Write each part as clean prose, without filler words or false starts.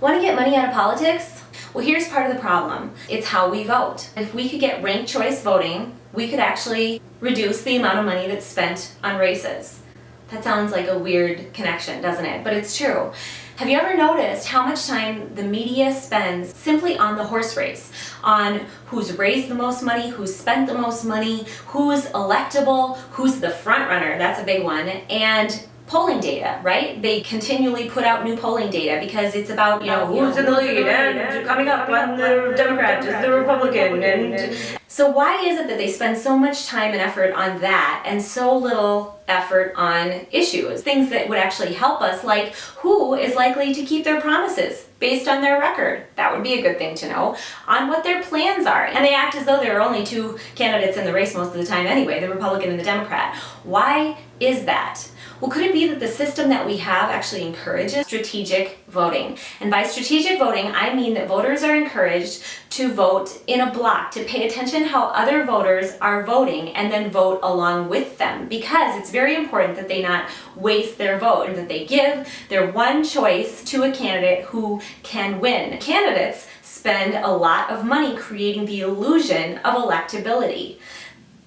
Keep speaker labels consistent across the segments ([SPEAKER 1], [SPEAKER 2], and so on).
[SPEAKER 1] Want to get money out of politics? Well, here's part of the problem. It's how we vote. If we could get ranked choice voting, we could actually reduce the amount of money that's spent on races. That sounds like a weird connection, doesn't it? But it's true. Have you ever noticed how much time the media spends simply on the horse race? On who's raised the most money, who's spent the most money, who's electable, who's the front runner, that's a big one, and polling data, right? They continually put out new polling data because it's about, who's in the lead and coming up on the Democrat is the Republican. And so why is it that they spend so much time and effort on that and so little effort on issues, things that would actually help us, like who is likely to keep their promises based on their record? That would be a good thing to know, on what their plans are. And they act as though there are only two candidates in the race most of the time anyway, the Republican and the Democrat. Why is that? Well, could it be that the system that we have actually encourages strategic voting? And by strategic voting, I mean that voters are encouraged to vote in a block, to pay attention how other voters are voting and then vote along with them, because it's very important that they not waste their vote and that they give their one choice to a candidate who can win. Candidates spend a lot of money creating the illusion of electability.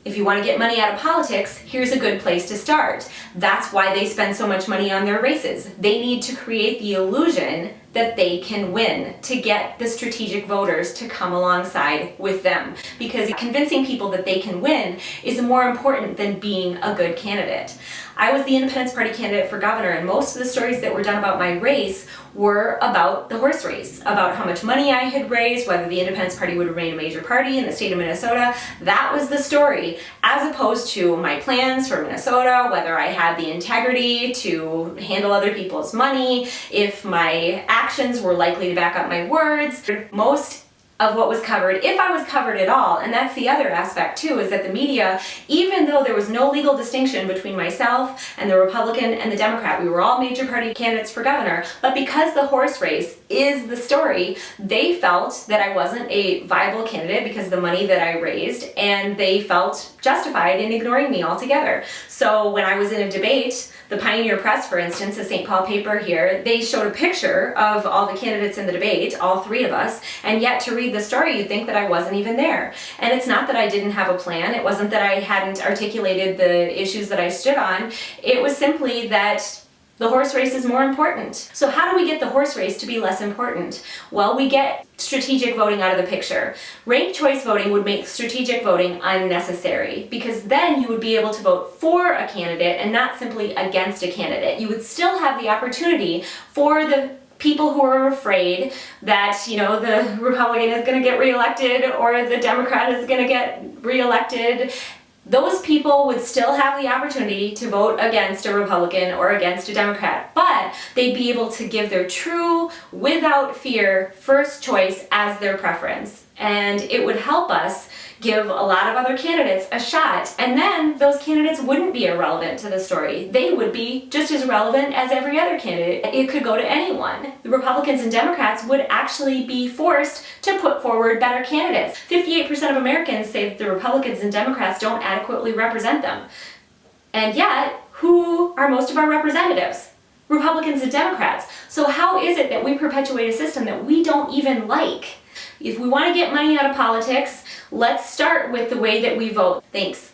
[SPEAKER 1] If you want to get money out of politics, here's a good place to start. That's why they spend so much money on their races. They need to create the illusion that they can win to get the strategic voters to come alongside with them. Because convincing people that they can win is more important than being a good candidate. I was the Independence Party candidate for governor, and most of the stories that were done about my race were about the horse race, about how much money I had raised, whether the Independence Party would remain a major party in the state of Minnesota. That was the story, as opposed to my plans for Minnesota, whether I had the integrity to handle other people's money, if my actions were likely to back up my words. Most of what was covered, if I was covered at all, and that's the other aspect too, is that the media, even though there was no legal distinction between myself and the Republican and the Democrat, we were all major party candidates for governor, but because the horse race is the story, they felt that I wasn't a viable candidate because of the money that I raised, and they felt justified in ignoring me altogether. So when I was in a debate, the Pioneer Press, for instance, the St. Paul paper here, they showed a picture of all the candidates in the debate, all three of us, and yet to read the story you'd think that I wasn't even there. And it's not that I didn't have a plan, it wasn't that I hadn't articulated the issues that I stood on, it was simply that the horse race is more important. So how do we get the horse race to be less important? Well, we get strategic voting out of the picture. Ranked choice voting would make strategic voting unnecessary, because then you would be able to vote for a candidate and not simply against a candidate. You would still have the opportunity for the people who are afraid that, the Republican is going to get reelected or the Democrat is going to get reelected. Those people would still have the opportunity to vote against a Republican or against a Democrat, but they'd be able to give their true, without fear, first choice as their preference. And it would help us give a lot of other candidates a shot, and then those candidates wouldn't be irrelevant to the story. They would be just as relevant as every other candidate. It could go to anyone. The Republicans and Democrats would actually be forced to put forward better candidates. 58% of Americans say that the Republicans and Democrats don't adequately represent them. And yet, who are most of our representatives? Republicans and Democrats. So how is it that we perpetuate a system that we don't even like? If we want to get money out of politics, let's start with the way that we vote. Thanks.